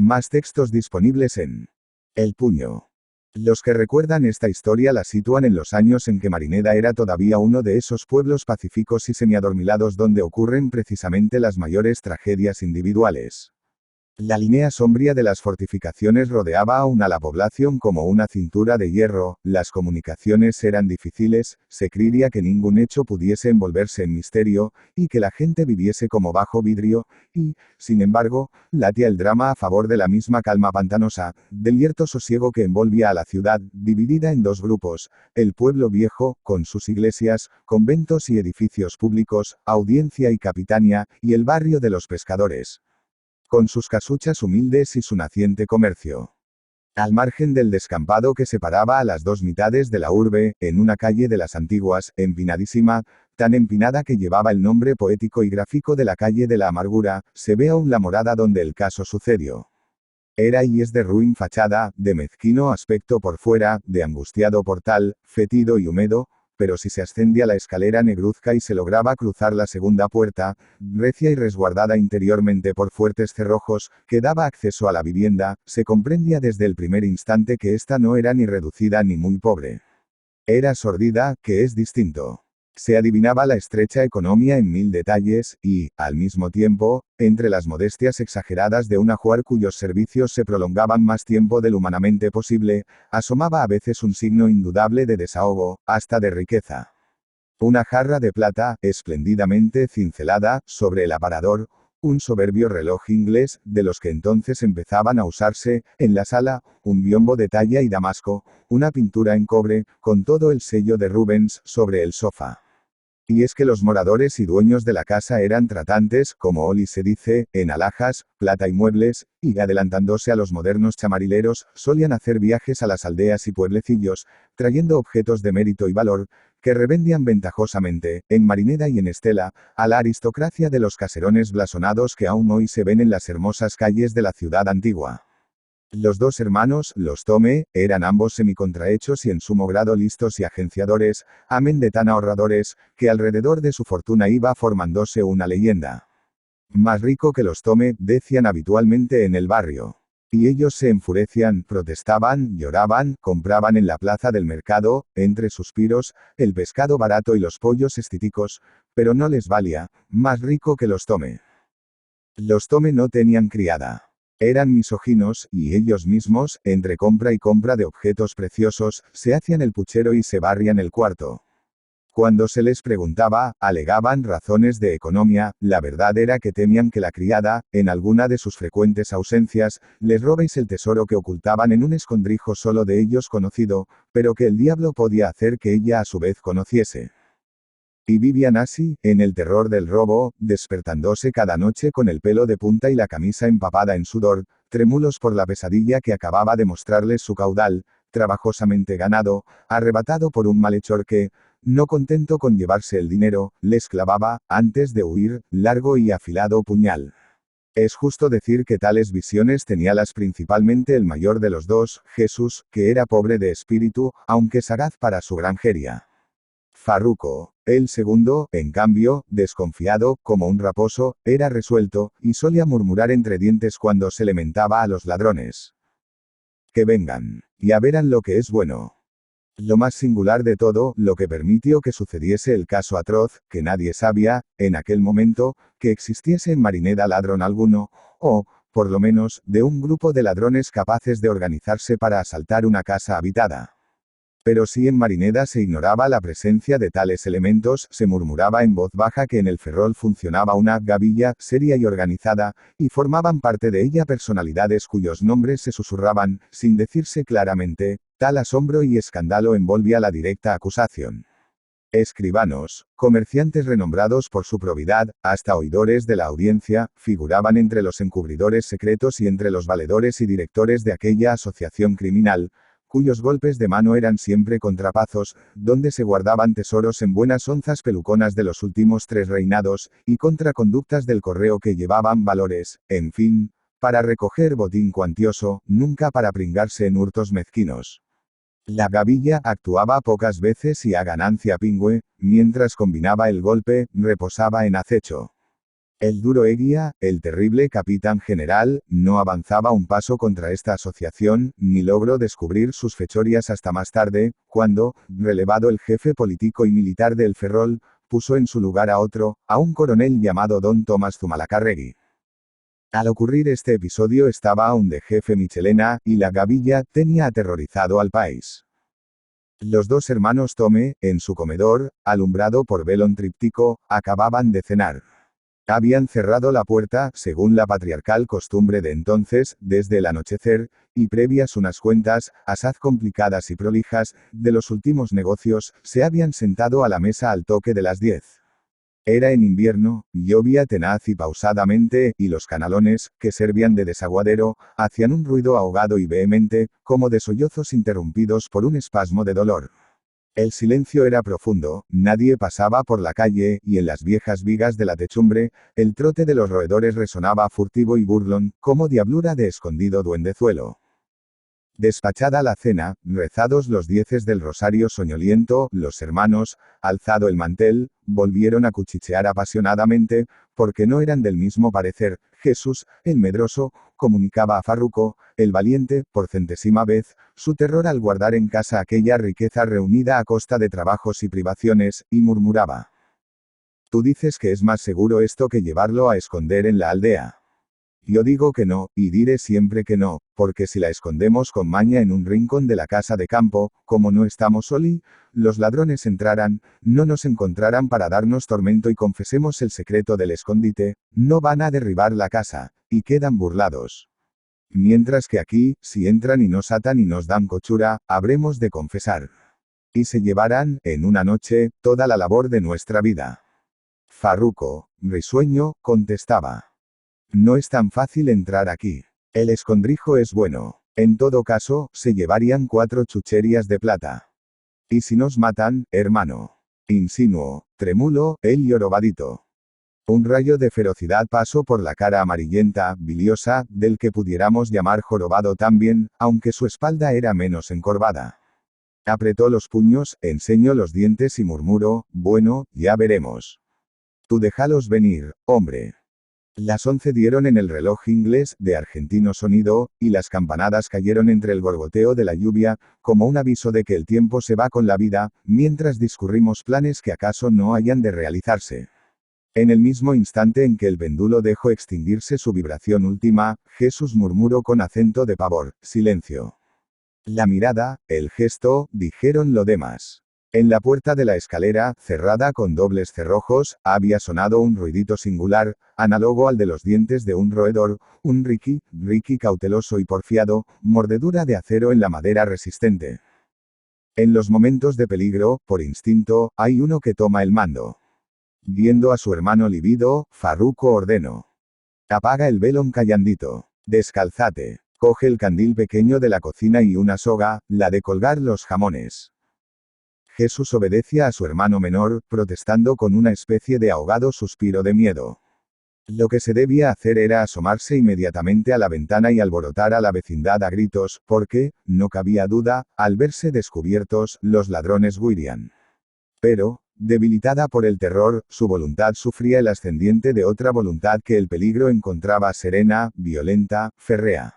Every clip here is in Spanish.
Más textos disponibles en El Puño. Los que recuerdan esta historia la sitúan en los años en que Marineda era todavía uno de esos pueblos pacíficos y semiadormilados donde ocurren precisamente las mayores tragedias individuales. La línea sombría de las fortificaciones rodeaba aún a la población como una cintura de hierro, las comunicaciones eran difíciles, se creía que ningún hecho pudiese envolverse en misterio, y que la gente viviese como bajo vidrio, y, sin embargo, latía el drama a favor de la misma calma pantanosa, del cierto sosiego que envolvía a la ciudad, dividida en dos grupos, el pueblo viejo, con sus iglesias, conventos y edificios públicos, audiencia y capitania, y el barrio de los pescadores, con sus casuchas humildes y su naciente comercio. Al margen del descampado que separaba a las dos mitades de la urbe, en una calle de las antiguas, empinadísima, tan empinada que llevaba el nombre poético y gráfico de la calle de la amargura, se ve aún la morada donde el caso sucedió. Era y es de ruin fachada, de mezquino aspecto por fuera, de angustiado portal, fétido y húmedo, pero si se ascendía la escalera negruzca y se lograba cruzar la segunda puerta, recia y resguardada interiormente por fuertes cerrojos, que daba acceso a la vivienda, se comprendía desde el primer instante que ésta no era ni reducida ni muy pobre. Era sordida, que es distinto. Se adivinaba la estrecha economía en mil detalles, y, al mismo tiempo, entre las modestias exageradas de un ajuar cuyos servicios se prolongaban más tiempo del humanamente posible, asomaba a veces un signo indudable de desahogo, hasta de riqueza. Una jarra de plata, espléndidamente cincelada, sobre el aparador, un soberbio reloj inglés, de los que entonces empezaban a usarse, en la sala, un biombo de talla y damasco, una pintura en cobre, con todo el sello de Rubens, sobre el sofá. Y es que los moradores y dueños de la casa eran tratantes, como hoy se dice, en alhajas, plata y muebles, y adelantándose a los modernos chamarileros, solían hacer viajes a las aldeas y pueblecillos, trayendo objetos de mérito y valor, que revendían ventajosamente, en Marineda y en Estela, a la aristocracia de los caserones blasonados que aún hoy se ven en las hermosas calles de la ciudad antigua. Los dos hermanos, los Tome, eran ambos semicontrahechos y en sumo grado listos y agenciadores, amén de tan ahorradores, que alrededor de su fortuna iba formándose una leyenda. Más rico que los Tome, decían habitualmente en el barrio. Y ellos se enfurecían, protestaban, lloraban, compraban en la plaza del mercado, entre suspiros, el pescado barato y los pollos estíticos, pero no les valía, más rico que los Tome. Los Tome no tenían criada. Eran misóginos, y ellos mismos, entre compra y compra de objetos preciosos, se hacían el puchero y se barrían el cuarto. Cuando se les preguntaba, alegaban razones de economía, la verdad era que temían que la criada, en alguna de sus frecuentes ausencias, les robéis el tesoro que ocultaban en un escondrijo solo de ellos conocido, pero que el diablo podía hacer que ella a su vez conociese. Y vivían así, en el terror del robo, despertándose cada noche con el pelo de punta y la camisa empapada en sudor, trémulos por la pesadilla que acababa de mostrarles su caudal, trabajosamente ganado, arrebatado por un malhechor que, no contento con llevarse el dinero, les clavaba, antes de huir, largo y afilado puñal. Es justo decir que tales visiones teníalas principalmente el mayor de los dos, Jesús, que era pobre de espíritu, aunque sagaz para su granjería. Farruco. El segundo, en cambio, desconfiado, como un raposo, era resuelto, y solía murmurar entre dientes cuando se le mentaba a los ladrones. Que vengan. Ya verán lo que es bueno. Lo más singular de todo, lo que permitió que sucediese el caso atroz, que nadie sabía, en aquel momento, que existiese en Marineda ladrón alguno, o, por lo menos, de un grupo de ladrones capaces de organizarse para asaltar una casa habitada. Pero si en Marineda se ignoraba la presencia de tales elementos, se murmuraba en voz baja que en el Ferrol funcionaba una gavilla, seria y organizada, y formaban parte de ella personalidades cuyos nombres se susurraban, sin decirse claramente, tal asombro y escándalo envolvía la directa acusación. Escribanos, comerciantes renombrados por su probidad, hasta oidores de la audiencia, figuraban entre los encubridores secretos y entre los valedores y directores de aquella asociación criminal, cuyos golpes de mano eran siempre contrapazos, donde se guardaban tesoros en buenas onzas peluconas de los últimos 3 reinados, y contraconductas del correo que llevaban valores, en fin, para recoger botín cuantioso, nunca para pringarse en hurtos mezquinos. La gavilla actuaba pocas veces y a ganancia pingüe, mientras combinaba el golpe, reposaba en acecho. El duro Eguía, el terrible capitán general, no avanzaba un paso contra esta asociación, ni logró descubrir sus fechorías hasta más tarde, cuando, relevado el jefe político y militar del Ferrol, puso en su lugar a un coronel llamado Don Tomás Zumalacárregui. Al ocurrir este episodio estaba aún de jefe Michelena, y la gavilla tenía aterrorizado al país. Los dos hermanos Tome, en su comedor, alumbrado por velón tríptico, acababan de cenar. Habían cerrado la puerta, según la patriarcal costumbre de entonces, desde el anochecer, y previas unas cuentas, asaz complicadas y prolijas, de los últimos negocios, se habían sentado a la mesa al toque de las 10. Era en invierno, llovía tenaz y pausadamente, y los canalones, que servían de desaguadero, hacían un ruido ahogado y vehemente, como de sollozos interrumpidos por un espasmo de dolor. El silencio era profundo, nadie pasaba por la calle, y en las viejas vigas de la techumbre, el trote de los roedores resonaba furtivo y burlón, como diablura de escondido duendezuelo. Despachada la cena, rezados los dieces del rosario soñoliento, los hermanos, alzado el mantel, volvieron a cuchichear apasionadamente, porque no eran del mismo parecer. Jesús, el medroso, comunicaba a Farruco, el valiente, por centésima vez, su terror al guardar en casa aquella riqueza reunida a costa de trabajos y privaciones, y murmuraba: «Tú dices que es más seguro esto que llevarlo a esconder en la aldea. Yo digo que no, y diré siempre que no, porque si la escondemos con maña en un rincón de la casa de campo, como no estamos soli, los ladrones entrarán, no nos encontrarán para darnos tormento y confesemos el secreto del escondite, no van a derribar la casa, y quedan burlados. Mientras que aquí, si entran y nos atan y nos dan cochura, habremos de confesar. Y se llevarán, en una noche, toda la labor de nuestra vida». Farruco, risueño, contestaba: «No es tan fácil entrar aquí. El escondrijo es bueno. En todo caso, se llevarían 4 chucherías de plata. ¿Y si nos matan, hermano?». Insinuo, trémulo, el jorobadito. Un rayo de ferocidad pasó por la cara amarillenta, biliosa, del que pudiéramos llamar jorobado también, aunque su espalda era menos encorvada. Apretó los puños, enseñó los dientes y murmuró: «Bueno, ya veremos. Tú déjalos venir, hombre». Las 11 dieron en el reloj inglés, de argentino sonido, y las campanadas cayeron entre el gorgoteo de la lluvia, como un aviso de que el tiempo se va con la vida, mientras discurrimos planes que acaso no hayan de realizarse. En el mismo instante en que el péndulo dejó extinguirse su vibración última, Jesús murmuró con acento de pavor: «Silencio». La mirada, el gesto, dijeron lo demás. En la puerta de la escalera, cerrada con dobles cerrojos, había sonado un ruidito singular, análogo al de los dientes de un roedor, un riqui cauteloso y porfiado, mordedura de acero en la madera resistente. En los momentos de peligro, por instinto, hay uno que toma el mando. Viendo a su hermano livido, Farruco ordenó: «Apaga el velón callandito. Descálzate. Coge el candil pequeño de la cocina y una soga, la de colgar los jamones». Jesús obedecía a su hermano menor, protestando con una especie de ahogado suspiro de miedo. Lo que se debía hacer era asomarse inmediatamente a la ventana y alborotar a la vecindad a gritos, porque, no cabía duda, al verse descubiertos, los ladrones huirían. Pero, debilitada por el terror, su voluntad sufría el ascendiente de otra voluntad que el peligro encontraba serena, violenta, férrea.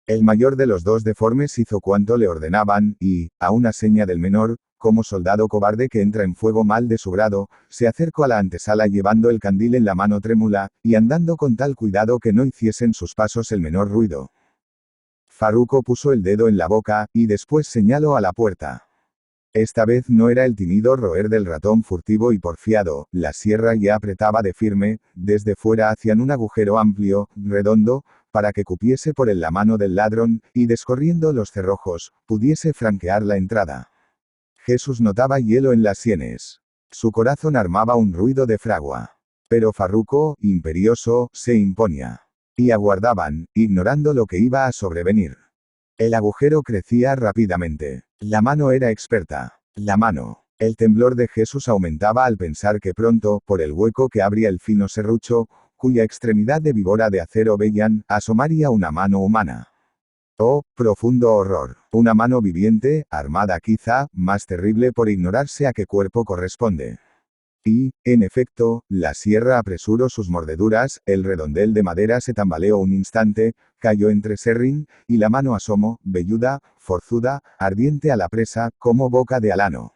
El mayor de los dos deformes hizo cuanto le ordenaban, y, a una seña del menor, como soldado cobarde que entra en fuego mal de su grado, se acercó a la antesala llevando el candil en la mano trémula, y andando con tal cuidado que no hiciesen sus pasos el menor ruido. Farruco puso el dedo en la boca, y después señaló a la puerta. Esta vez no era el tímido roer del ratón furtivo y porfiado, la sierra ya apretaba de firme, desde fuera hacían un agujero amplio, redondo, para que cupiese por él la mano del ladrón, y descorriendo los cerrojos, pudiese franquear la entrada. Jesús notaba hielo en las sienes. Su corazón armaba un ruido de fragua. Pero Farruco, imperioso, se imponía. Y aguardaban, ignorando lo que iba a sobrevenir. El agujero crecía rápidamente. La mano era experta. La mano. El temblor de Jesús aumentaba al pensar que pronto, por el hueco que abría el fino serrucho, cuya extremidad de víbora de acero veían, asomaría una mano humana. Oh, profundo horror. Una mano viviente, armada quizá, más terrible por ignorarse a qué cuerpo corresponde. Y, en efecto, la sierra apresuró sus mordeduras, el redondel de madera se tambaleó un instante, cayó entre serrín, y la mano asomó, velluda, forzuda, ardiente a la presa, como boca de alano.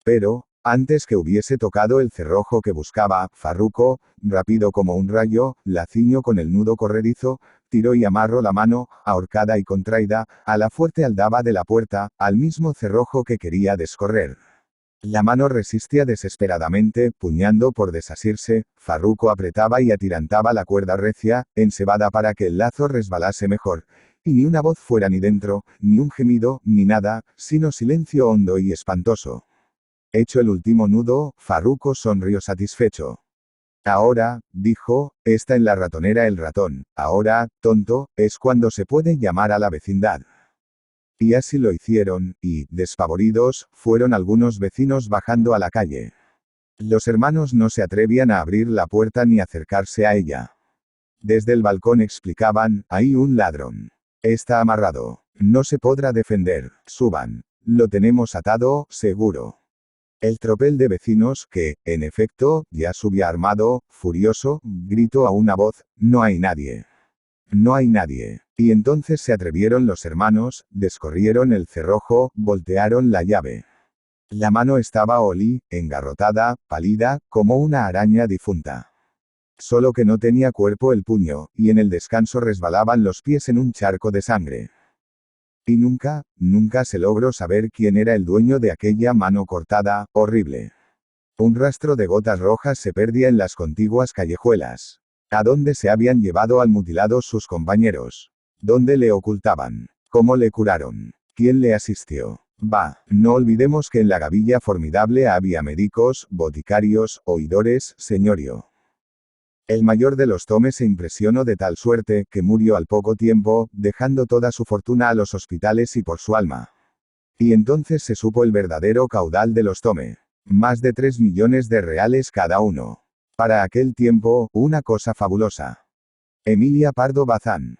Pero, antes que hubiese tocado el cerrojo que buscaba, Farruco, rápido como un rayo, la ciñó con el nudo corredizo, tiró y amarró la mano, ahorcada y contraída, a la fuerte aldaba de la puerta, al mismo cerrojo que quería descorrer. La mano resistía desesperadamente, puñando por desasirse, Farruco apretaba y atirantaba la cuerda recia, ensebada para que el lazo resbalase mejor, y ni una voz fuera ni dentro, ni un gemido, ni nada, sino silencio hondo y espantoso. Hecho el último nudo, Farruco sonrió satisfecho. Ahora, dijo, está en la ratonera el ratón, ahora, tonto, es cuando se puede llamar a la vecindad. Y así lo hicieron, y, despavoridos, fueron algunos vecinos bajando a la calle. Los hermanos no se atrevían a abrir la puerta ni acercarse a ella. Desde el balcón explicaban, hay un ladrón. Está amarrado. No se podrá defender, suban. Lo tenemos atado, seguro. El tropel de vecinos, que, en efecto, ya subía armado, furioso, gritó a una voz, no hay nadie. No hay nadie. Y entonces se atrevieron los hermanos, descorrieron el cerrojo, voltearon la llave. La mano estaba engarrotada, pálida, como una araña difunta. Solo que no tenía cuerpo el puño, y en el descanso resbalaban los pies en un charco de sangre. Y nunca se logró saber quién era el dueño de aquella mano cortada, horrible. Un rastro de gotas rojas se perdía en las contiguas callejuelas. ¿A dónde se habían llevado al mutilado sus compañeros? ¿Dónde le ocultaban? ¿Cómo le curaron? ¿Quién le asistió? Bah, no olvidemos que en la gavilla formidable había médicos, boticarios, oidores, señorio. El mayor de los Tomes se impresionó de tal suerte, que murió al poco tiempo, dejando toda su fortuna a los hospitales y por su alma. Y entonces se supo el verdadero caudal de los Tome. Más de 3 millones de reales cada uno. Para aquel tiempo, una cosa fabulosa. Emilia Pardo Bazán.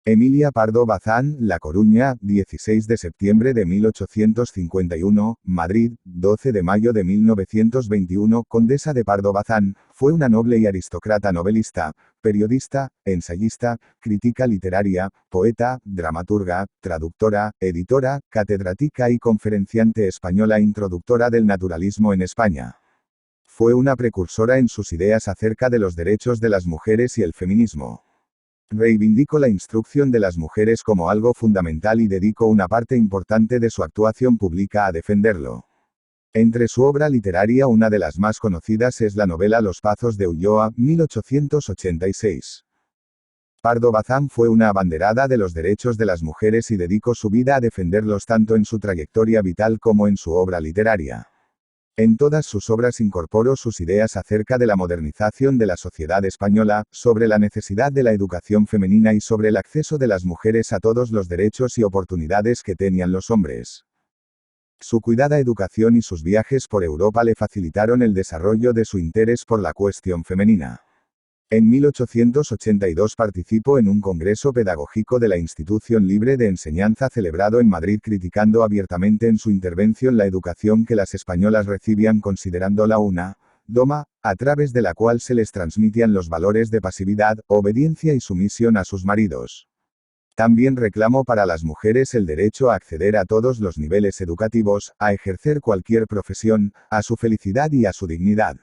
Emilia Pardo Bazán, La Coruña, 16 de septiembre de 1851, Madrid, 12 de mayo de 1921, Condesa de Pardo Bazán, fue una noble y aristócrata novelista, periodista, ensayista, crítica literaria, poeta, dramaturga, traductora, editora, catedrática y conferenciante española introductora del naturalismo en España. Fue una precursora en sus ideas acerca de los derechos de las mujeres y el feminismo. Reivindicó la instrucción de las mujeres como algo fundamental y dedicó una parte importante de su actuación pública a defenderlo. Entre su obra literaria una de las más conocidas es la novela Los Pazos de Ulloa, 1886. Pardo Bazán fue una abanderada de los derechos de las mujeres y dedicó su vida a defenderlos tanto en su trayectoria vital como en su obra literaria. En todas sus obras incorporó sus ideas acerca de la modernización de la sociedad española, sobre la necesidad de la educación femenina y sobre el acceso de las mujeres a todos los derechos y oportunidades que tenían los hombres. Su cuidada educación y sus viajes por Europa le facilitaron el desarrollo de su interés por la cuestión femenina. En 1882 participó en un congreso pedagógico de la Institución Libre de Enseñanza celebrado en Madrid criticando abiertamente en su intervención la educación que las españolas recibían considerándola una doma, a través de la cual se les transmitían los valores de pasividad, obediencia y sumisión a sus maridos. También reclamó para las mujeres el derecho a acceder a todos los niveles educativos, a ejercer cualquier profesión, a su felicidad y a su dignidad.